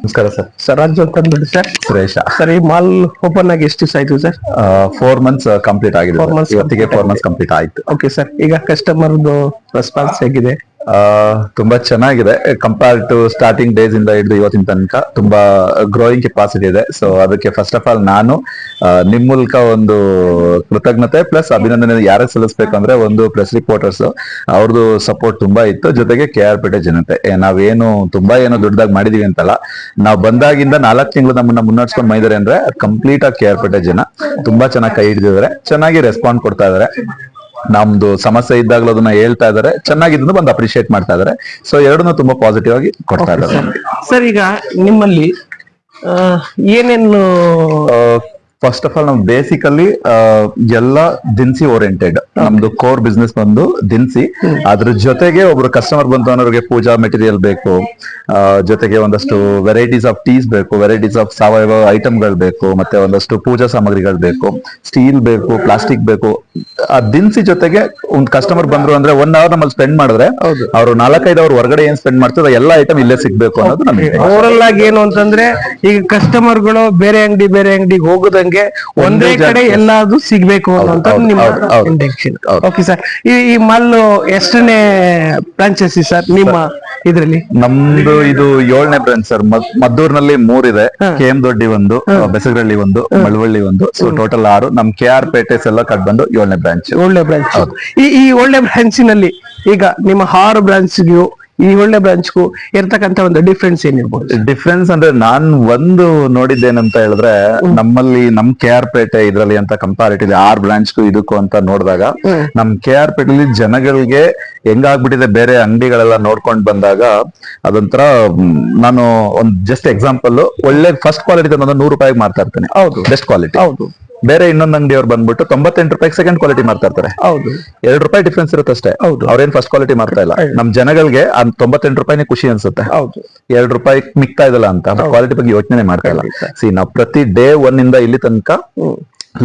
ನಮಸ್ಕಾರ sir. Sir Raju ಅಂತ ಅಂದ್ಬಿಟ್ಟು ಸರ್. ಸುರೇಶ. ಸರ್ ಈ ಮಾಲ್ ಓಪನ್ ಆಗಿ ಎಷ್ಟು ದಿವಸ ಆಯ್ತು ಸರ್? 4 months ಕಂಪ್ಲೀಟ್ ಆಗಿದೆ. ಇವತ್ತಿಗೆ 4 months ಕಂಪ್ಲೀಟ್ ಆಯ್ತು. ಓಕೆ ಸರ್, ಈಗ ಕಸ್ಟಮರ್ದು ರೆಸ್ಪಾನ್ಸ್ ಹೇಗಿದೆ? ತುಂಬಾ ಚೆನ್ನಾಗಿದೆ. ಕಂಪೇರ್ ಟು ಸ್ಟಾರ್ಟಿಂಗ್ ಡೇಸ್ ಇಂದ ಹಿಡಿದು ಇವತ್ತಿನ ತನಕ ತುಂಬಾ ಗ್ರೋಯಿಂಗ್ ಕೆಪಾಸಿಟಿ ಇದೆ. ಸೊ ಅದಕ್ಕೆ ಫಸ್ಟ್ ಆಫ್ ಆಲ್ ನಾನು ನಿಮ್ ಮೂಲಕ ಒಂದು ಕೃತಜ್ಞತೆ ಪ್ಲಸ್ ಅಭಿನಂದನೆ ಯಾರೇ ಸಲ್ಲಿಸ್ಬೇಕಂದ್ರೆ ಒಂದು ಪ್ರೆಸ್ ರಿಪೋರ್ಟರ್ಸ್ ಅವ್ರದ್ದು ಸಪೋರ್ಟ್ ತುಂಬಾ ಇತ್ತು. ಜೊತೆಗೆ KR ಪೇಟೆ ಜನತೆ ನಾವೇನು ತುಂಬಾ ಏನೋ ದೊಡ್ಡದಾಗಿ ಮಾಡಿದೀವಿ ಅಂತಲ್ಲ, ನಾವು ಬಂದಾಗಿಂದ 4 ತಿಂಗಳು ನಮ್ಮನ್ನ ಮುನ್ನಡೆಸ್ಕೊಂಡು ಬಂದಿದ್ದಾರೆ ಅಂದ್ರೆ ಕಂಪ್ಲೀಟ್ ಆಗಿ KR ಪೇಟೆ ಜನ ತುಂಬಾ ಚೆನ್ನಾಗಿ ಕೈ ಹಿಡಿದಿದ್ದಾರೆ, ಚೆನ್ನಾಗಿ ರೆಸ್ಪಾಂಡ್ ಕೊಡ್ತಾ ಇದಾರೆ. ನಮ್ದು ಸಮಸ್ಯೆ ಇದ್ದಾಗಲೂ ಅದನ್ನ ಹೇಳ್ತಾ ಇದಾರೆ, ಚೆನ್ನಾಗಿದ್ದು ಬಂದು ಅಪ್ರಿಶಿಯೇಟ್ ಮಾಡ್ತಾ ಇದಾರೆ. ಸೊ ಎರಡನ್ನೂ ತುಂಬಾ ಪಾಸಿಟಿವ್ ಆಗಿ ಕೊಡ್ತಾ ಇದ್ದಾರೆ. ಸರ್ ಈಗ ನಿಮ್ಮಲ್ಲಿ ಏನೇನು? ಫಸ್ಟ್ ಆಫ್ ಆಲ್ ನಾವು ಬೇಸಿಕಲಿ ಎಲ್ಲ ದಿನಸಿ ಓರಿಯೆಂಟೆಡ್. ನಮ್ದು ಕೋರ್ ಬಿಸ್ನೆಸ್ ಬಂದು ದಿನಸಿ. ಅದ್ರ ಜೊತೆಗೆ ಒಬ್ರು ಕಸ್ಟಮರ್ ಬಂತು ಅನ್ನೋರಿಗೆ ಪೂಜಾ ಮೆಟೀರಿಯಲ್ ಬೇಕು, ಜೊತೆಗೆ ಒಂದಷ್ಟು ವೆರೈಟೀಸ್ ಆಫ್ ಟೀಸ್ ಬೇಕು, ವೆರೈಟೀಸ್ ಆಫ್ ಸಾವಯವ ಐಟಮ್ಗಳು ಬೇಕು, ಮತ್ತೆ ಒಂದಷ್ಟು ಪೂಜಾ ಸಾಮಗ್ರಿಗಳು ಬೇಕು, ಸ್ಟೀಲ್ ಬೇಕು, ಪ್ಲಾಸ್ಟಿಕ್ ಬೇಕು. ಆ ದಿನಸಿ ಜೊತೆಗೆ ಒಂದು ಕಸ್ಟಮರ್ ಬಂದ್ರು ಅಂದ್ರೆ 1 hour ನಮ್ಮಲ್ಲಿ ಸ್ಪೆಂಡ್ ಮಾಡಿದ್ರೆ ಅವರು 4-5 hour ಹೊರಗಡೆ ಏನ್ ಸ್ಪೆಂಡ್ ಮಾಡ್ತಾರೆ ಎಲ್ಲ ಐಟಮ್ ಇಲ್ಲೇ ಸಿಗ್ಬೇಕು ಅನ್ನೋದು ನಮಗೆ. ಓವರಲ್ ಆಗಿ ಏನು ಅಂತಂದ್ರೆ ಈಗ ಕಸ್ಟಮರ್ಗಳು ಬೇರೆ ಅಂಗಡಿಗೆ ಹೋಗೋದಂಗೆ ಒಂದೇ ಕಡೆ ಎಲ್ಲಾದ್ರೂ ಸಿಗ್ಬೇಕು ಅನ್ನೋಂತ ನಿಮ್ಮ ಇಂಟೆನ್ಷನ್. ಓಕೆ ಸರ್, ಈ ಮಾಲ್ ಎಷ್ಟನೇ ಫ್ರಾಂಚೈಸಿ ಸರ್ ನಿಮ್ಮ ಇದ್ರಲ್ಲಿ? ನಮ್ದು ಇದು 7ನೇ ಬ್ರಾಂಚ್ ಸರ್. ಮದ್ದೂರ್ನಲ್ಲಿ 3 ಇದೆ. KM ದೊಡ್ಡಿ ಒಂದು, ಬೆಸಗರಳ್ಳಿ ಒಂದು, ಮಳವಳ್ಳಿ ಒಂದು. So total 6. ನಮ್ KR ಪೇಟೆಸ್ ಎಲ್ಲ ಕಟ್ ಬಂದು 7ನೇ ಬ್ರಾಂಚ್. 7ನೇ ಬ್ರಾಂಚ್. ಈ 7ನೇ ಬ್ರಾಂಚಿನಲ್ಲಿ ಈಗ ನಿಮ್ಮ 6 ಬ್ರಾಂಚ್ಗೂ ಈ 7ನೇ ಬ್ರಾಂಚ್ಗೂ ಇರ್ತಕ್ಕಂತ ಒಂದು ಡಿಫ್ರೆನ್ಸ್ ಏನಿರ್ಬೋದು? ಡಿಫ್ರೆನ್ಸ್ ಅಂದ್ರೆ ನಾನ್ ಒಂದು ನೋಡಿದ್ದೇನಂತ ಹೇಳಿದ್ರೆ, ನಮ್ಮಲ್ಲಿ ನಮ್ KR ಪೇಟೆ ಇದ್ರಲ್ಲಿ ಅಂತ ಕಂಪಾರಿಟಿವ್ 6 ಬ್ರಾಂಚ್ಗೂ ಇದಕ್ಕೂ ಅಂತ ನೋಡಿದಾಗ, ನಮ್ KR ಪೇಟೆಲಿ ಜನಗಳಿಗೆ ಹೆಂಗಾಗ್ಬಿಟ್ಟಿದೆ ಬೇರೆ ಅಂಗಡಿಗಳೆಲ್ಲ ನೋಡ್ಕೊಂಡ್ ಬಂದಾಗ ಅದೊಂಥರ, ನಾನು ಒಂದ್ ಜಸ್ಟ್ ಎಕ್ಸಾಂಪಲ್, ಒಳ್ಳೆ ಫಸ್ಟ್ ಕ್ವಾಲಿಟಿ ತಂದ 100 ರೂಪಾಯಿಗೆ ಮಾರ್ತಾ ಇರ್ತೇನೆ. ಹೌದು, ಬೆಸ್ಟ್ ಕ್ವಾಲಿಟಿ. ಹೌದು. ಬೇರೆ ಇನ್ನೊಂದು ಅಂಗಡಿಯವ್ರು ಬಂದ್ಬಿಟ್ಟು 98 ರೂಪಾಯಿಗೆ ಸೆಕೆಂಡ್ ಕ್ವಾಲಿಟಿ ಮಾರ್ತಾ ಇರ್ತಾರೆ. ಹೌದು, 2 ರೂಪಾಯಿ ಡಿಫ್ರೆನ್ಸ್ ಇರುತ್ತೆ ಅಷ್ಟೇ. ಹೌದು, ಅವ್ರೇನ್ ಫಸ್ಟ್ ಕ್ವಾಲಿಟಿ ಮಾರ್ತಾ ಇಲ್ಲ. ನಮ್ ಜನಗಳಿಗೆ 98 ರೂಪಾಯಿನೇ ಖುಷಿ ಅನ್ಸುತ್ತೆ. ಹೌದು, 2 ರೂಪಾಯಿ ಮಿಕ್ತಾ ಇದಲ್ಲ ಅಂತ ಕ್ವಾಲಿಟಿ ಬಗ್ಗೆ ಯೋಚನೆ ಮಾಡ್ತಾ ಇಲ್ಲ. ನಾವು ಪ್ರತಿ ಡೇ 1 ಇಂದ ಇಲ್ಲಿ ತನಕ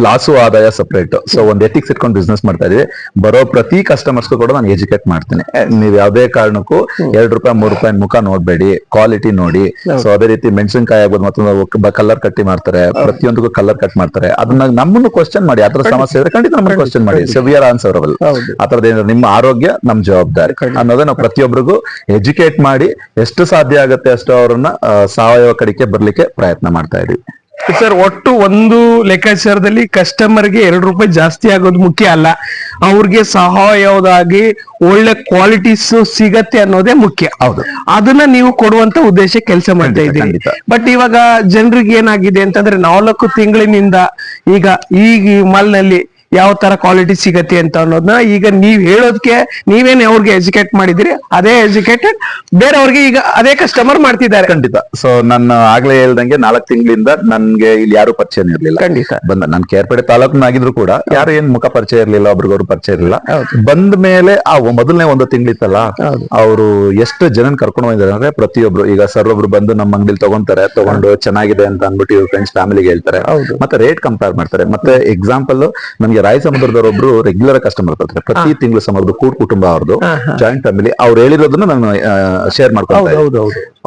ಲಾಸು ಆದಾಯ ಸಪರೇಟ್. ಸೊ ಒಂದ್ ಎಥಿಕ್ಸ್ ಇಟ್ಕೊಂಡು ಬಿಸ್ನೆಸ್ ಮಾಡ್ತಾ ಇದೀವಿ. ಬರೋ ಪ್ರತಿ ಕಸ್ಟಮರ್ಸ್ಗೂ ಕೂಡ ನಾನು ಎಜುಕೇಟ್ ಮಾಡ್ತೀನಿ. ನೀವ್ ಯಾವ್ದೇ ಕಾರಣಕ್ಕೂ 2 ರೂಪಾಯಿ 3 ರೂಪಾಯಿ ಮುಖ ನೋಡ್ಬೇಡಿ, ಕ್ವಾಲಿಟಿ ನೋಡಿ. ಸೊ ಅದೇ ರೀತಿ ಮೆಣಸಿನಕಾಯಿ ಆಗ್ಬೋದು, ಮತ್ತೊಂದು ಕಲರ್ ಕಟ್ಟಿ ಮಾಡ್ತಾರೆ, ಪ್ರತಿಯೊಂದಕ್ಕೂ ಕಲರ್ ಕಟ್ ಮಾಡ್ತಾರೆ. ಅದನ್ನ ನಮ್ಮನ್ನು ಕ್ವಶನ್ ಮಾಡಿ, ಆತರ ಸಮಸ್ಯೆ ಇದ್ರೆ ಖಂಡಿತ ನಮ್ಮನ್ನು ಕ್ವಶನ್ ಮಾಡಿ. ಸಿವಿಯರ್ ಆನ್ಸರಬಲ್ ಆತರದ್ದು ಏನಾದ್ರು ನಿಮ್ಮ ಆರೋಗ್ಯ ನಮ್ ಜವಾಬ್ದಾರಿ ಅನ್ನೋದೇ ನಾವು ಪ್ರತಿಯೊಬ್ಬರಿಗೂ ಎಜುಕೇಟ್ ಮಾಡಿ ಎಷ್ಟು ಸಾಧ್ಯ ಆಗುತ್ತೆ ಅಷ್ಟು ಅವ್ರನ್ನ ಸಾವಯವ ಕಡೆಗೆ ಬರ್ಲಿಕ್ಕೆ ಪ್ರಯತ್ನ ಮಾಡ್ತಾ ಇದೀವಿ. ಸರ್, ಒಟ್ಟು ಒಂದು ಲೆಕ್ಕಾಚಾರದಲ್ಲಿ ಕಸ್ಟಮರ್ಗೆ 2 ರೂಪಾಯಿ ಜಾಸ್ತಿ ಆಗೋದು ಮುಖ್ಯ ಅಲ್ಲ, ಅವ್ರಿಗೆ ಸಹಾಯವಾಗಿ ಒಳ್ಳೆ ಕ್ವಾಲಿಟೀಸ್ ಸಿಗತ್ತೆ ಅನ್ನೋದೇ ಮುಖ್ಯ. ಹೌದು, ಅದನ್ನ ನೀವು ಕೊಡುವಂತ ಉದ್ದೇಶ ಕೆಲಸ ಮಾಡ್ತಾ ಇದ್ದೀರಿ. ಬಟ್ ಇವಾಗ ಜನರಿಗೆ ಏನಾಗಿದೆ ಅಂತಂದ್ರೆ 4 ತಿಂಗಳಿನಿಂದ ಈಗ ಮಾಲ್ ನಲ್ಲಿ ಯಾವ ತರ ಕ್ವಾಲಿಟಿ ಸಿಗತ್ತೆ ಅಂತ ಅನ್ನೋದನ್ನ ಈಗ ನೀವ್ ಹೇಳೋದಕ್ಕೆ ನೀವೇನ್ ಅವ್ರಿಗೆ ಎಜುಕೇಟ್ ಮಾಡಿದಿರಿ, ಅದೇ ಎಜುಕೇಟೆಡ್ ಬೇರೆಯವ್ರಿಗೆ ಈಗ ಅದೇ ಕಸ್ಟಮರ್ ಮಾಡ್ತಿದ್ದಾರೆ. ಖಂಡಿತ. ಸೊ ನಾನು ಆಗ್ಲೇ ಹೇಳ್ದಂಗೆ 4 ತಿಂಗಳಿಂದ ನನ್ಗೆ ಇಲ್ಲಿ ಯಾರು ಪರಿಚಯ ಇರ್ಲಿಲ್ಲ. ಖಂಡಿತ ನಾನು KR ಪೇಟೆ ತಾಲೂಕಿನಾಗಿದ್ರು ಕೂಡ ಯಾರು ಏನ್ ಮುಖ ಪರಿಚಯ ಇರ್ಲಿಲ್ಲ, ಒಬ್ರಿಗೊಬ್ರು ಪರಿಚಯ ಇರ್ಲಿಲ್ಲ. ಬಂದ ಮೇಲೆ ಆ ಮೊದಲನೇ 1 ತಿಂಗಳಿತ್ತಲ್ಲ, ಅವರು ಎಷ್ಟು ಜನನ್ ಕರ್ಕೊಂಡು ಹೋಗಿದ್ದಾರೆ ಅಂದ್ರೆ ಪ್ರತಿಯೊಬ್ರು, ಈಗ ಸರ್ ಒಬ್ರು ಬಂದು ನಮ್ಮ ಅಂಗಡಿಲಿ ತಗೊಂಡು ಚೆನ್ನಾಗಿದೆ ಅಂತ ಅನ್ಬಿಟ್ಟು ಇವ್ರ ಫ್ರೆಂಡ್ಸ್ ಫ್ಯಾಮಿಲಿಗೆ ಹೇಳ್ತಾರೆ, ಮತ್ತೆ ರೇಟ್ ಕಂಪೇರ್ ಮಾಡ್ತಾರೆ. ಮತ್ತೆ ಎಕ್ಸಾಂಪಲ್, ನಮ್ಗೆ ರಾಯ್ ಸಮುದ್ರದವರೊಬ್ರು ರೆಗ್ಯುಲರ್ ಕಸ್ಟಮರ್ ಬರ್ತಾರೆ. ಪ್ರತಿ ತಿಂಗಳು ಸಮುದ್ರ ಕುಟುಂಬ ಅವ್ರದ್ದು, ಜಾಯಿಂಟ್ ಫ್ಯಾಮಿಲಿ. ಅವ್ರು ಹೇಳಿರೋದನ್ನ ನಾನು ಶೇರ್ ಮಾಡ್ಕೊಂಡೆ.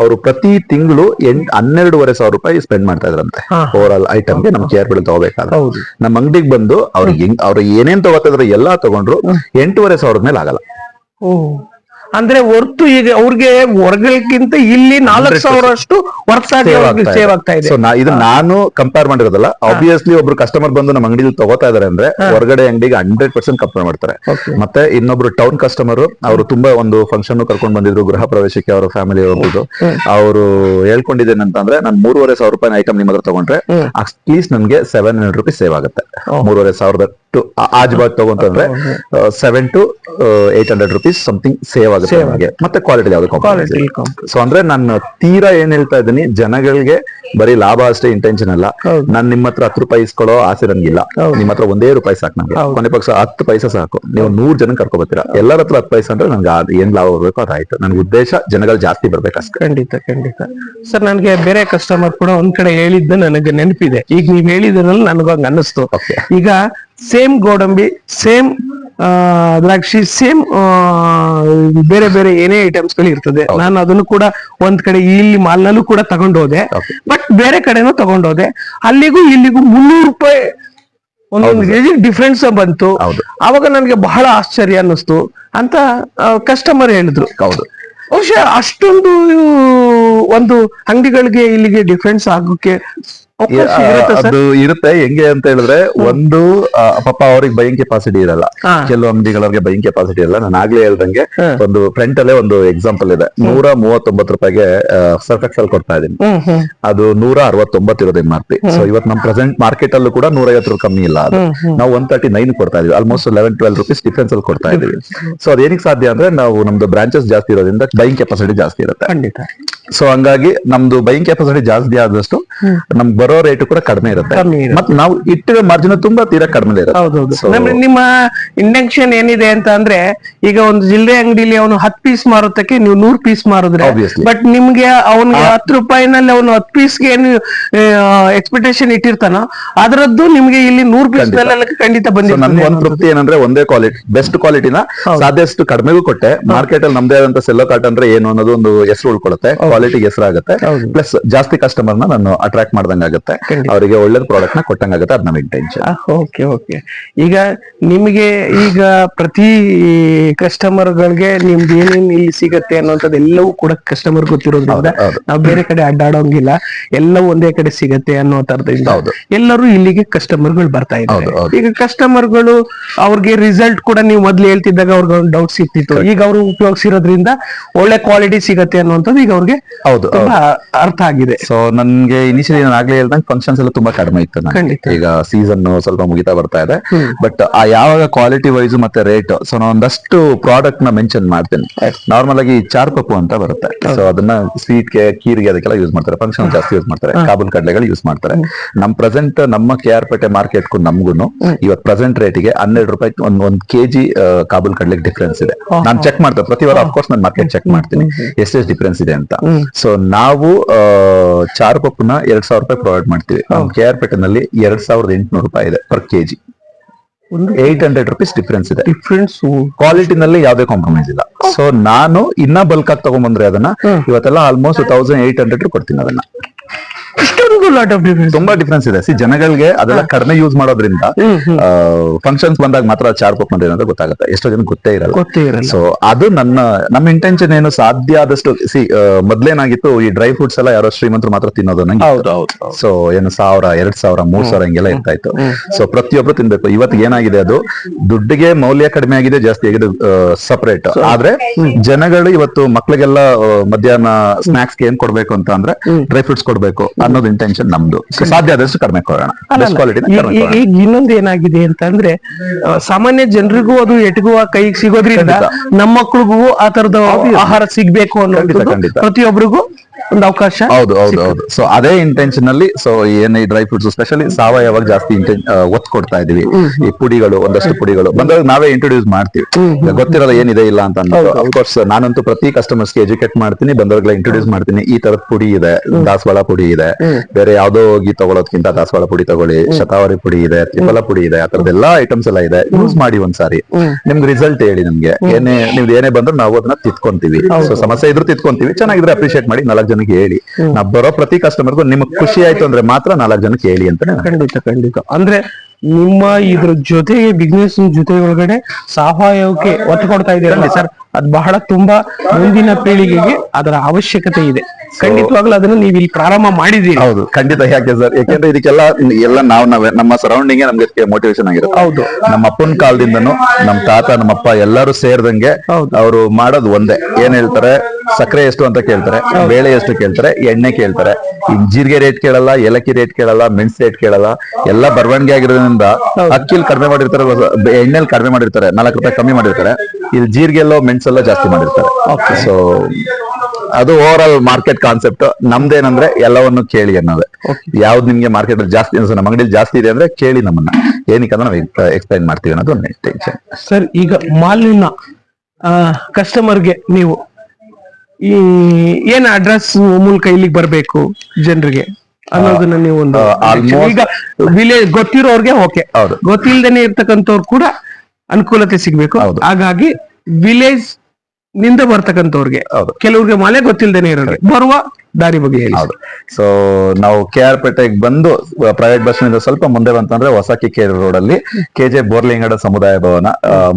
ಅವರು ಪ್ರತಿ ತಿಂಗಳು 12,500 ರೂಪಾಯಿ ಸ್ಪೆಂಡ್ ಮಾಡ್ತಾ ಇದ್ರಂತೆ ಓವರ್ ಆಲ್ ಐಟಮ್ಗೆ ನಮ್ KR ಪೇಟೆ ತಗೋಬೇಕಾದ್ರೆ. ನಮ್ಮ ಅಂಗಡಿಗೆ ಬಂದು ಅವ್ರು ಏನೇನ್ ತಗೋತಿದ್ರು ಎಲ್ಲಾ ತಗೊಂಡ್ರು 8,500 ಮೇಲೆ ಆಗಲ್ಲ. ಅಂದ್ರೆ ಹೊರ್ತು ಈಗ ಅವ್ರಿಗೆ ಹೊರಗಿಂತ ಇಲ್ಲಿ 4,000 ಅಷ್ಟು ಸೇವ್ ಆಗ್ತಾ ಇದೆ. ಇದು ನಾನು ಕಂಪೇರ್ ಮಾಡಿರೋದಲ್ಲ. ಆಬ್ವಿಯಸ್ಲಿ ಒಬ್ರು ಕಸ್ಟಮರ್ ಬಂದು ನಮ್ಮ ಅಂಗಡಿಲಿ ತಗೋತಾ ಇದಾರೆ ಅಂದ್ರೆ ಹೊರಗಡೆ ಅಂಗಡಿಗೆ 100% ಕಂಪೇರ್ ಮಾಡ್ತಾರೆ. ಮತ್ತೆ ಇನ್ನೊಬ್ರು ಟೌನ್ ಕಸ್ಟಮರ್, ಅವರು ತುಂಬಾ ಒಂದು ಫಂಕ್ಷನ್ ಕರ್ಕೊಂಡು ಬಂದಿದ್ರು, ಗೃಹ ಪ್ರವೇಶಕ್ಕೆ ಅವರ ಫ್ಯಾಮಿಲಿ ಹೋಗ್ಬೋದು. ಅವರು ಹೇಳ್ಕೊಂಡಿದ್ದೇನಂತಂದ್ರೆ, ನಾನು 3,500 ರೂಪಾಯಿ ಐಟಮ್ ನಿಮ್ಮ ಹತ್ರ ತಗೊಂಡ್ರೆ ಅಟ್ಲೀಸ್ಟ್ ನನ್ಗೆ 700 ರೂಪಾಯಿ ಸೇವ್ ಆಗುತ್ತೆ. 3,500 ಆಜ್ ಬಾಜ್ ತಗೊಂತಂದ್ರೆ 700 to 800 ರೂಪೀಸ್ ಸಮಥಿಂಗ್ ಸೇವ್ ಆಗುತ್ತೆ ನಮಗೆ. ಮತ್ತೆ ಕ್ವಾಲಿಟಿ ಯಾವ್ದು. ಸೊ ಅಂದ್ರೆ ನಾನು ತೀರಾ ಏನ್ ಹೇಳ್ತಾ ಇದ್ದೀನಿ, ಜನಗಳಿಗೆ ಬರೀ ಲಾಭ ಅಷ್ಟೇ ಇಂಟೆನ್ಷನ್ ಅಲ್ಲ. ನಾನ್ ನಿಮ್ಮ ಹತ್ರ 10 ರೂಪಾಯಿ ಇಸ್ಕೊಳ್ಳೋ ಆಸೆ ನನ್ಗಿಲ್ಲ. ನಿಮ್ಮ ಹತ್ರ 1 ರೂಪಾಯಿ ಸಾಕು ನಂಗೆ. ಕೊನೆ ಪಕ್ಷ 10 ಪೈಸೆ ಸಾಕು. ನೀವು 100 ಜನ ಕರ್ಕೊ ಬರ್ತೀರಾ, ಎಲ್ಲರ ಹತ್ರ 10 ಪೈಸೆ ಅಂದ್ರೆ ನನ್ಗೆ ಏನ್ ಲಾಭ ಬರ್ಬೇಕು ಅದಾಯ್ತು. ನನ್ಗೆ ಉದ್ದೇಶ ಜನಗಳು ಜಾಸ್ತಿ ಬರ್ಬೇಕಷ್ಟೇ. ಖಂಡಿತ ಖಂಡಿತ ಸರ್. ನನ್ಗೆ ಬೇರೆ ಕಸ್ಟಮರ್ ಕೂಡ ಒಂದ್ ಕಡೆ ಹೇಳಿದ್ದು ನನಗೆ ನೆನಪಿದೆ. ಈಗ ನೀವ್ ಹೇಳಿದ್ರಲ್ಲಿ ನನಗ ಅನ್ನಿಸ್ತು. ಈಗ ಸೇಮ್ ಗೋಡಂಬಿ, ಸೇಮ್ ದ್ರಾಕ್ಷಿ ಸೇಮ್ ಬೇರೆ ಬೇರೆ ಏನೇ ಐಟಮ್ಸ್ ಗಳು ಇರ್ತದೆ. ನಾನು ಅದನ್ನು ಕೂಡ ಒಂದ್ ಕಡೆ ಇಲ್ಲಿ ಮಾಲ್ನಲ್ಲೂ ಕೂಡ ತಗೊಂಡೋದೆ, ಬಟ್ ಬೇರೆ ಕಡೆನೂ ತಗೊಂಡೋದೆ. ಅಲ್ಲಿಗೂ ಇಲ್ಲಿಗೂ 300 ರೂಪಾಯಿ ಒಂದೊಂದು ಕೆಜಿ ಡಿಫ್ರೆನ್ಸ್ ಬಂತು. ಅವಾಗ ನನ್ಗೆ ಬಹಳ ಆಶ್ಚರ್ಯ ಅನ್ನಿಸ್ತು ಅಂತ ಕಸ್ಟಮರ್ ಹೇಳಿದ್ರು. ಹೌದು, ಬಹುಶಃ ಅಷ್ಟೊಂದು ಒಂದು ಅಂಗಡಿಗಳಿಗೆ ಇಲ್ಲಿಗೆ ಡಿಫ್ರೆನ್ಸ್ ಆಗೋಕೆ ಅದು ಇರುತ್ತೆ. ಹೆಂಗೆ ಅಂತ ಹೇಳಿದ್ರೆ, ಒಂದು ಪಾಪ ಅವ್ರಿಗೆ ಬೈಯಿಂಗ್ ಕೆಪಾಸಿಟಿ ಇರಲ್ಲ, ಕೆಲವು ಅಂಗಡಿಗಳಿಗೆ ಬೈಯಿಂಗ್ ಕೆಪಾಸಿಟಿ ಇರಲ್ಲ. ನಾನು ಆಗ್ಲೇ ಹೇಳ್ದಂಗೆ ಒಂದು ಫ್ರಂಟ್ ಅಲ್ಲೇ ಒಂದು ಎಕ್ಸಾಂಪಲ್ ಇದೆ. 139 ರೂಪಾಯಿಗೆ ಸರ್ಫೆಕ್ಸಲ್ ಕೊಡ್ತಾ ಇದೀನಿ, ಅದು 169 ಇರೋದು MRP. ಸೊ ಇವತ್ತು ನಮ್ ಪ್ರೆಸೆಂಟ್ ಮಾರ್ಕೆಟ್ ಅಲ್ಲೂ ಕೂಡ 150 ರೂಪಾಯಿ ಕಮ್ಮಿ ಇಲ್ಲ. ಅದು ನಾವು 139 ಕೊಡ್ತಾ ಇದೀವಿ, ಆಲ್ಮೋಸ್ಟ್ 11-12 ರುಪೀಸ್ ಡಿಫ್ರೆನ್ಸ್ ಅಲ್ಲಿ ಕೊಡ್ತಾ ಇದೀವಿ. ಸೊ ಅದೇನಕ್ಕೆ ಸಾಧ್ಯ ಅಂದ್ರೆ, ನಾವು ನಮ್ದು ಬ್ರಾಂಚಸ್ ಜಾಸ್ತಿ ಇರೋದ್ರಿಂದ ಬೈಯಿಂಗ್ ಕೆಪಾಸಿಟಿ ಜಾಸ್ತಿ ಇರುತ್ತೆ. ಸೊ ಹಂಗಾಗಿ ನಮ್ದು ಬೈಯಿಂಗ್ ಕೆಪಾಸಿಟಿ ಜಾಸ್ತಿ ಆದಷ್ಟು ನಮ್ಗೆ ಬರೋ ರೇಟ್ ಕೂಡ ಕಡಿಮೆ ಇರುತ್ತೆ, ಮತ್ತೆ ನಾವು ಇಟ್ಟಿರೋ ಮಾರ್ಜಿನ್ ತುಂಬಾ ತೀರಾ ಕಡಿಮೆ ಇರುತ್ತೆ. ನಿಮ್ಮ ಇಂಟೆನ್ಷನ್ ಏನಿದೆ ಅಂತ ಅಂದ್ರೆ, ಈಗ ಒಂದು ಜಿಲ್ಲೆ ಅಂಗಡಿಲಿ ಅವನು 10 ಪೀಸ್ ಮಾರೋದಕ್ಕೆ ನೀವು 100 ಪೀಸ್ ಮಾರಿದ್ರೆ, ಬಟ್ ನಿಮ್ಗೆ ಅವನಿಗೆ 10 ರೂಪಾಯಿನಲ್ಲಿ ಅವನು 10 ಪೀಸ್ಗೆ ಏನು ಎಕ್ಸ್ಪೆಕ್ಟೇಷನ್ ಇಟ್ಟಿರ್ತಾನೋ ಅದರದ್ದು ನಿಮ್ಗೆ ಇಲ್ಲಿ 100 ಪೀಸ್ ಖಂಡಿತ ಬಂದಿದೆ. ನನ್ಗೆ ಒಂದು ತೃಪ್ತಿ ಏನಂದ್ರೆ, ಒಂದೇ ಕ್ವಾಲಿಟಿ, ಬೆಸ್ಟ್ ಕ್ವಾಲಿಟಿನ ಸಾಧ್ಯಷ್ಟು ಕಡಿಮೆಗೂ ಕೊಟ್ಟೆ. ಮಾರ್ಕೆಟ್ ಅಲ್ಲಿ ನಮ್ದೇ ಆದಂತ ಸೆಲ್ಲೋ ಕಾರ್ಟ್ ಅಂದ್ರೆ ಏನು ಅನ್ನೋದು ಒಂದು ಹೆಸರು ಉಳ್ಕೊಳ್ಳುತ್ತೆ, ಕ್ವಾಲಿಟಿಗೆ ಹೆಸರಾಗುತ್ತೆ, ಪ್ಲಸ್ ಜಾಸ್ತಿ ಕಸ್ಟಮರ್ ನಾನು ಅಟ್ರಾಕ್ಟ್ ಮಾಡ್ದಂಗ ಆಗುತ್ತೆ, ಅವರಿಗೆ ಒಳ್ಳೆ ಪ್ರಾಡಕ್ಟ್ ನ ಕೊಟ್ಟಂಗಾಗುತ್ತೆ. ಅದ್ ನಮ್ಮ ಇಂಟೆನ್ಷನ್. ಓಕೆ. ಈಗ ನಿಮಗೆ ಈಗ ಪ್ರತಿ ಕಸ್ಟಮರ್ ಗಳಿಗೆ ನಿಮ್ದು ಏನೇನ್ ಇಲ್ಲಿ ಸಿಗತ್ತೆ ಅನ್ನೋಂಥದ್ದು ಎಲ್ಲವೂ ಕೂಡ ಕಸ್ಟಮರ್ ಗೊತ್ತಿರೋದ್ರಿಂದ ನಾವು ಬೇರೆ ಕಡೆ ಅಡ್ಡಾಡೋಂಗಿಲ್ಲ, ಎಲ್ಲವೂ ಒಂದೇ ಕಡೆ ಸಿಗತ್ತೆ ಅನ್ನೋ ತರದಿಂದ ಎಲ್ಲರೂ ಇಲ್ಲಿಗೆ ಕಸ್ಟಮರ್ ಗಳು ಬರ್ತಾ ಇದ್ದಾರೆ. ಈಗ ಕಸ್ಟಮರ್ ಗಳು ಅವ್ರಿಗೆ ರಿಸಲ್ಟ್ ಕೂಡ ನೀವು ಮೊದ್ಲು ಹೇಳ್ತಿದ್ದಾಗ ಅವ್ರಿಗೆ ಒಂದು ಡೌಟ್ ಸಿಗ್ತಿತ್ತು, ಈಗ ಅವರು ಉಪಯೋಗಿಸಿರೋದ್ರಿಂದ ಒಳ್ಳೆ ಕ್ವಾಲಿಟಿ ಸಿಗತ್ತೆ ಅನ್ನುವಂಥದ್ದು ಈಗ ಅವ್ರಿಗೆ ಅರ್ಥ ಆಗಿದೆ. ಸೊ ನನ್ಗೆ ಇನಿಷಿಯಲಿ ನಾನು ಆಗ್ಲೇ ಹೇಳ್ದಂಗೆ ಫಂಕ್ಷನ್ಸ್ ಎಲ್ಲ ತುಂಬಾ ಕಡಿಮೆ ಇತ್ತು. ಈಗ ಸೀಸನ್ ಸ್ವಲ್ಪ ಮುಗಿತಾ ಬರ್ತಾ ಇದೆ, ಬಟ್ ಆ ಯಾವಾಗ ಕ್ವಾಲಿಟಿ ವೈಸ್ ಮತ್ತೆ ರೇಟ್, ಸೊ ನಾನು ಒಂದಷ್ಟು ಪ್ರಾಡಕ್ಟ್ ನ ಮೆನ್ಷನ್ ಮಾಡ್ತೀನಿ. ನಾರ್ಮಲ್ ಆಗಿ ಚಾರ್ಪಪ್ಪು ಅಂತ ಬರುತ್ತೆ, ಸೊ ಅದನ್ನ ಸ್ವೀಟ್ ಗೆ, ಕೀರ್ಗೆ ಅದಕ್ಕೆಲ್ಲ ಯೂಸ್ ಮಾಡ್ತಾರೆ, ಫಂಕ್ಷನ್ ಜಾಸ್ತಿ ಯೂಸ್ ಮಾಡ್ತಾರೆ, ಕಾಬೂಲ್ ಕಡ್ಲೆಗಳು ಯೂಸ್ ಮಾಡ್ತಾರೆ. ನಮ್ ಪ್ರೆಸೆಂಟ್ ನಮ್ಮ KR ಮಾರ್ಕೆಟ್ಗೂ ನಮ್ಗುನು ಇವತ್ತು ಪ್ರೆಸೆಂಟ್ ರೇಟಿಗೆ 12 ರೂಪಾಯಿ ಒಂದ್ ಕೆಜಿ ಕಾಬೂಲ್ ಕಡ್ಲೆಗೆ ಡಿಫ್ರೆನ್ಸ್ ಇದೆ. ನಾನು ಚೆಕ್ ಮಾಡ್ತೇನೆ ಪ್ರತಿ ವಾರ, ಅಫ್ಕೋರ್ಸ್ ನಾನು ಮಾರ್ಕೆಟ್ ಚೆಕ್ ಮಾಡ್ತೀನಿ ಎಷ್ಟೆಷ್ಟು ಡಿಫ್ರೆನ್ಸ್ ಇದೆ ಅಂತ. ಸೊ ನಾವು ಚಾರ್ಪಪ್ಪನ 2000 ರೂಪಾಯಿ ಪ್ರೊವೈಡ್ ಮಾಡ್ತೀವಿ. ನಮ್ಮ KR ನಲ್ಲಿ 2800 ರೂಪಾಯಿ ಇದೆ ಪರ್ ಕೆಜಿ. 800 ರುಪೀಸ್ ಡಿಫ್ರೆನ್ಸ್ ಇದೆ. ಕ್ವಾಲಿಟಿನಲ್ಲಿ ಯಾವುದೇ ಕಾಂಪ್ರಮೈಸ್ ಇಲ್ಲ. ಸೊ ನಾನು ಇನ್ನ ಬಲ್ಕ್ ಆಗಿ ತಗೊಂಡ್ಬಂದ್ರೆ ಅದನ್ನ ಇವತ್ತೆಲ್ಲ ಆಲ್ಮೋಸ್ಟ್ 1800 ಕೊಡ್ತೀನಿ ಅದನ್ನ. ತುಂಬಾ ಡಿಫ್ರೆನ್ಸ್ ಇದೆ. ಜನಗಳಿಗೆ ಅದೆಲ್ಲ ಕಡಿಮೆ ಯೂಸ್ ಮಾಡೋದ್ರಿಂದ ಫಂಕ್ಷನ್ಸ್ ಬಂದಾಗ ಮಾತ್ರ ಚಾರ್ಪಪ್ ಅಂದ್ರೆ ಏನಂತ ಗೊತ್ತಾಗುತ್ತೆ, ಎಷ್ಟೋ ಜನ ಗೊತ್ತೇ ಇರಲ್ಲ. ಸೊ ಅದು ನಮ್ಮ ಇಂಟೆನ್ಷನ್ ಏನು, ಸಾಧ್ಯ ಆದಷ್ಟು ಮೊದ್ಲೇನಾಗಿತ್ತು, ಈ ಡ್ರೈ ಫ್ರೂಟ್ಸ್ ಎಲ್ಲ ಯಾರೋ ಶ್ರೀಮಂತರು ಮಾತ್ರ ತಿನ್ನೋದು ನಂಗೆ. ಸೊ ಏನು 1000, 2000, 3000 ಹಿಂಗೆಲ್ಲ ಇರ್ತಾ ಇತ್ತು. ಸೊ ಪ್ರತಿಯೊಬ್ರು ತಿನ್ಬೇಕು. ಇವತ್ತು ಏನಾಗಿದೆ, ಅದು ದುಡ್ಡಿಗೆ ಮೌಲ್ಯ ಕಡಿಮೆ ಆಗಿದೆ, ಜಾಸ್ತಿ ಆಗಿದೆ ಸಪರೇಟ್. ಆದ್ರೆ ಜನಗಳು ಇವತ್ತು ಮಕ್ಳಿಗೆಲ್ಲ ಮಧ್ಯಾಹ್ನ ಸ್ನಾಕ್ಸ್ ಏನ್ ಕೊಡ್ಬೇಕು ಅಂತ ಅಂದ್ರೆ ಡ್ರೈ ಫ್ರೂಟ್ಸ್ ಕೊಡ್ಬೇಕು ಅನ್ನೋದು ಇಂಟೆನ್ಷನ್ ನಮ್ದು. ಸಾಧ್ಯ ಆದಷ್ಟು ಕಡಿಮೆ ಕೊಡೋಣ. ಈಗ ಇನ್ನೊಂದು ಏನಾಗಿದೆ ಅಂತ ಅಂದ್ರೆ, ಸಾಮಾನ್ಯ ಜನರಿಗೂ ಅದು ಎಟಗುವ ಕೈಗೆ ಸಿಗೋದ್ರಿಂದ ನಮ್ಮ ಮಕ್ಳಿಗೂ ಆ ತರದ ಆಹಾರ ಸಿಗ್ಬೇಕು ಅನ್ನೋದು ಪ್ರತಿಯೊಬ್ಬರಿಗೂ ಒಂದು ಅವಕಾಶ. ಹೌದು. ಸೊ ಅದೇ ಇಂಟೆನ್ಷನ್ ಅಲ್ಲಿ, ಸೊ ಏನ್ ಈ ಡ್ರೈ ಫ್ರೂಟ್ಸ್ ಸ್ಪೆಷಲಿ ಸಾವಯವ ಜಾಸ್ತಿ ಒತ್ತು ಕೊಡ್ತಾ ಇದೀವಿ. ಈ ಪುಡಿಗಳು, ಒಂದಷ್ಟು ಪುಡಿಗಳು ಬಂದಾಗ ನಾವೇ ಇಂಟ್ರೊಡ್ಯೂಸ್ ಮಾಡ್ತೀವಿ, ಗೊತ್ತಿರೋದು ಏನಿದೆ ಇಲ್ಲ ಅಂತ ಅಂದ್ಬಿಟ್ಟು. ಅಫ್ಕೋರ್ಸ್ ನಾನಂತೂ ಪ್ರತಿ ಕಸ್ಟಮರ್ಸ್ಗೆ ಎಜುಕೇಟ್ ಮಾಡ್ತೀನಿ, ಬಂದವ್ರಿಗೆಲ್ಲ ಇಂಟ್ರೊಡ್ಯೂಸ್ ಮಾಡ್ತೀನಿ. ಈ ತರದ ಪುಡಿ ಇದೆ, ದಾಸವಾಳ ಪುಡಿ ಇದೆ, ಬೇರೆ ಯಾವ್ದೋ ಹೋಗಿ ತಗೊಳೋದ್ಕಿಂತ ದಾಸವಾಳ ಪುಡಿ ತಗೊಳ್ಳಿ, ಶತಾವರಿ ಪುಡಿ ಇದೆ, ತ್ರಿಫಲ ಪುಡಿ ಇದೆ, ಆ ತರದೆಲ್ಲ ಐಟಮ್ಸ್ ಎಲ್ಲ ಇದೆ. ಯೂಸ್ ಮಾಡಿ ಒಂದ್ಸಾರಿ, ನಿಮ್ಗೆ ರಿಸಲ್ಟ್ ಹೇಳಿ ನಮ್ಗೆ. ನಿಮ್ದು ಏನೇ ಬಂದ್ರು ನಾವು ಅದನ್ನ ತಿತ್ಕೊಂತೀವಿ. ಸೊ ಸಮಸ್ಯೆ ಇದ್ರು ತಿತ್ಕೊಂತೀವಿ, ಚೆನ್ನಾಗಿದ್ರೆ ಅಪ್ರಿಶಿಯೇಟ್ ಮಾಡಿ 4 ಜನಕ್ಕೆ ಹೇಳಿ. ನಾವು ಬರೋ ಪ್ರತಿ ಕಸ್ಟಮರ್ಗೂ ನಿಮ್ಗೆ ಖುಷಿ ಆಯ್ತು ಅಂದ್ರೆ ಮಾತ್ರ 4 ಜನಕ್ಕೆ ಹೇಳಿ ಅಂತ. ಖಂಡಿತ. ಅಂದ್ರೆ ನಿಮ್ಮ ಇದ್ರ ಜೊತೆಗೆ ಬಿಸ್ನೆಸ್ ಜೊತೆ ಒಳಗಡೆ ಸಾವಯವಕ್ಕೆ ಒತ್ತು ಕೊಡ್ತಾ ಇದ್ದೀರಲ್ಲ ಸರ್, ಅದು ಬಹಳ ತುಂಬಾ ಮುಂದಿನ ಪೀಳಿಗೆಗೆ ಅದರ ಅವಶ್ಯಕತೆ ಇದೆ. ಖಂಡಿತವಾಗ್ಲೂ ಅದನ್ನ ನೀವು ಇಲ್ಲಿ ಪ್ರಾರಂಭ ಮಾಡಿದೀರಿ. ಹೌದು, ಖಂಡಿತ. ಯಾಕೆ ಸರ್, ಯಾಕೆಂದ್ರೆ ಇದಕ್ಕೆಲ್ಲ ನಾವೇ ನಮ್ಮ ಸರೌಂಡಿಂಗ್ ನಮ್ಗೆ ಮೋಟಿವೇಶನ್ ಆಗಿರುತ್ತೆ. ಹೌದು, ನಮ್ಮ ಅಪ್ಪನ ಕಾಲದಿಂದನು ನಮ್ಮ ತಾತ, ನಮ್ಮಪ್ಪ ಎಲ್ಲರೂ ಸೇರ್ದಂಗೆ ಅವರು ಮಾಡೋದು ಒಂದೇ. ಏನ್ ಹೇಳ್ತಾರೆ, ಸಕ್ಕರೆ ಎಷ್ಟು ಅಂತ ಕೇಳ್ತಾರೆ, ಬೇಳೆ ಎಷ್ಟು ಕೇಳ್ತಾರೆ, ಎಣ್ಣೆ ಕೇಳ್ತಾರೆ. ಈ ಜೀರಿಗೆ ರೇಟ್ ಕೇಳಲ್ಲ, ಏಲಕ್ಕಿ ರೇಟ್ ಕೇಳಲ್ಲ, ಮೆಣಸು ರೇಟ್ ಕೇಳಲ್ಲ. ಎಲ್ಲ ಬರವಣಿಗೆ ಆಗಿರೋದ್ರಿಂದ ಅಕ್ಕಿಲ್ ಕಡಿಮೆ ಮಾಡಿರ್ತಾರೆ, ಎಣ್ಣೆಲ್ ಕಡಿಮೆ ಮಾಡಿರ್ತಾರೆ, 4 ರೂಪಾಯಿ ಕಮ್ಮಿ ಮಾಡಿರ್ತಾರೆ. ಇಲ್ಲಿ ಜೀರಿಗೆಲ್ಲೋ ಮೆಣಸೆಲ್ಲೋ ಜಾಸ್ತಿ ಮಾಡಿರ್ತಾರೆ. ಸೊ ಅದು ಓವರ್ ಆಲ್ ಮಾರ್ಕೆಟ್ ಕಾನ್ಸೆಪ್ಟ್. ನಮ್ದೇನಂದ್ರೆ ಎಲ್ಲವನ್ನು ಕೇಳಿ ಅನ್ನೋದೇ. ಯಾವ್ದು ನಿಮ್ಗೆ ಮಾರ್ಕೆಟ್ ಅಲ್ಲಿ ಜಾಸ್ತಿ, ನಮ್ಮ ಅಂಗಡಿಯಲ್ಲಿ ಜಾಸ್ತಿ ಇದೆ ಅಂದ್ರೆ ಕೇಳಿ ನಮ್ಮನ್ನ, ಏನಕ್ಕೆ ಅಂದ್ರೆ ನಾವು ಎಕ್ಸ್ಪ್ಲೈನ್ ಮಾಡ್ತೀವಿ ಅನ್ನೋದು ಒಂದು ಟೆನ್ಷನ್. ಸರ್, ಈಗ ಮಾಲಿನ ಕಸ್ಟಮರ್ಗೆ ನೀವು ಈ ಏನ್ ಅಡ್ರೆಸ್ ಮೂಲಕ ಇಲ್ಲಿಗೆ ಬರ್ಬೇಕು ಜನರಿಗೆ ಅನ್ನೋದನ್ನ ನೀವು ಒಂದು, ಈಗ ವಿಲೇಜ್ ಗೊತ್ತಿರೋರ್ಗೆ ಓಕೆ, ಗೊತ್ತಿಲ್ದೇನೆ ಇರ್ತಕ್ಕಂಥವ್ರು ಕೂಡ ಅನುಕೂಲತೆ ಸಿಗ್ಬೇಕು. ಹೌದು. ಹಾಗಾಗಿ ವಿಲೇಜ್ ನಿಂದ ಬರ್ತಕ್ಕಂಥವ್ರಿಗೆ, ಹೌದು. ಕೆಲವ್ರಿಗೆ ಮಳೆ ಗೊತ್ತಿಲ್ಲದೇನೆ ಇರೋರಿಗೆ ಬರುವ ದಾರಿ ಬಗ್ಗೆ ಹೇಳಿ. ಹೌದು. ಸೊ ನಾವು KR ಪೇಟೆಗೆ ಬಂದು ಪ್ರೈವೇಟ್ ಬಸ್ ನಿಂದ ಸ್ವಲ್ಪ ಮುಂದೆ ಬಂತಂದ್ರೆ ಹೊಸ ಕಿಕ್ಕೇರಿ ರೋಡ್ ಅಲ್ಲಿ KJ ಬೋರ್ಲಿಂಗಡ ಸಮುದಾಯ ಭವನ.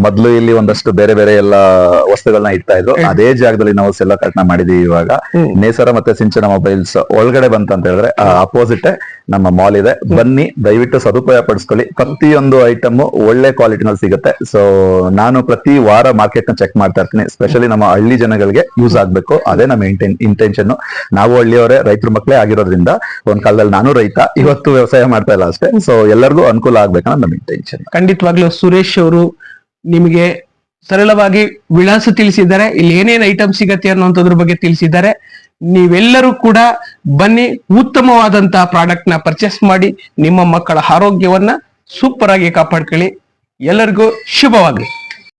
ಮೊದ್ಲು ಇಲ್ಲಿ ಒಂದಷ್ಟು ಬೇರೆ ಬೇರೆ ಎಲ್ಲ ವಸ್ತುಗಳನ್ನ ಇಡ್ತಾ ಇದ್ರು. ಅದೇ ಜಾಗದಲ್ಲಿ ನಾವು ಸೆಲ್ಲ ಕಟ್ನ ಮಾಡಿದೀವಿ ಇವಾಗ. ನೇಸರ ಮತ್ತೆ ಸಿಂಚನ ಮೊಬೈಲ್ಸ್ ಒಳಗಡೆ ಬಂತಂತ ಹೇಳಿದ್ರೆ ಅಪೋಸಿಟ್ ನಮ್ಮ ಮಾಲ್ ಇದೆ. ಬನ್ನಿ, ದಯವಿಟ್ಟು ಸದುಪಯೋಗ ಪಡಿಸ್ಕೊಳ್ಳಿ. ಪ್ರತಿಯೊಂದು ಐಟಮ್ ಒಳ್ಳೆ ಕ್ವಾಲಿಟಿನಲ್ಲಿ ಸಿಗುತ್ತೆ. ಸೊ ನಾನು ಪ್ರತಿ ವಾರ ಮಾರ್ಕೆಟ್ ನ ಚೆಕ್ ಮಾಡ್ತಾ ಇರ್ತೀನಿ. ಸ್ಪೆಷಲಿ ನಮ್ಮ ಹಳ್ಳಿ ಜನಗಳಿಗೆ ಯೂಸ್ ಆಗ್ಬೇಕು, ಅದೇ ನಮ್ಮ ಇಂಟೆನ್ಷನ್. ನಾವು ಹಳ್ಳಿಯವರೇ, ರೈತರ ಮಕ್ಕಳೇ ಆಗಿರೋದ್ರಿಂದ ಒಂದ್ ಕಾಲದಲ್ಲಿ ನಾನು ರೈತ, ಇವತ್ತು ವ್ಯವಸಾಯ ಮಾಡ್ತಾ ಇಲ್ಲ ಅಷ್ಟೇ. ಸೊ ಎಲ್ಲರಿಗೂ ಅನುಕೂಲ ಆಗ್ಬೇಕನ್ನೋ ನಮ್ಮ ಇಂಟೆನ್ಷನ್. ಖಂಡಿತವಾಗ್ಲೂ ಸುರೇಶ್ ಅವರು ನಿಮಗೆ ಸರಳವಾಗಿ ವಿಳಾಸ ತಿಳಿಸಿದ್ದಾರೆ, ಇಲ್ಲಿ ಏನೇನ್ ಐಟಮ್ ಸಿಗತ್ತೆ ಅನ್ನೋದ್ರ ಬಗ್ಗೆ ತಿಳಿಸಿದ್ದಾರೆ. ನೀವೆಲ್ಲರೂ ಕೂಡ ಬನ್ನಿ, ಉತ್ತಮವಾದಂತಹ ಪ್ರಾಡಕ್ಟ್ ನ ಪರ್ಚೇಸ್ ಮಾಡಿ ನಿಮ್ಮ ಮಕ್ಕಳ ಆರೋಗ್ಯವನ್ನ ಸೂಪರ್ ಆಗಿ ಕಾಪಾಡ್ಕೊಳ್ಳಿ. ಎಲ್ಲರಿಗೂ ಶುಭವಾಗಲಿ.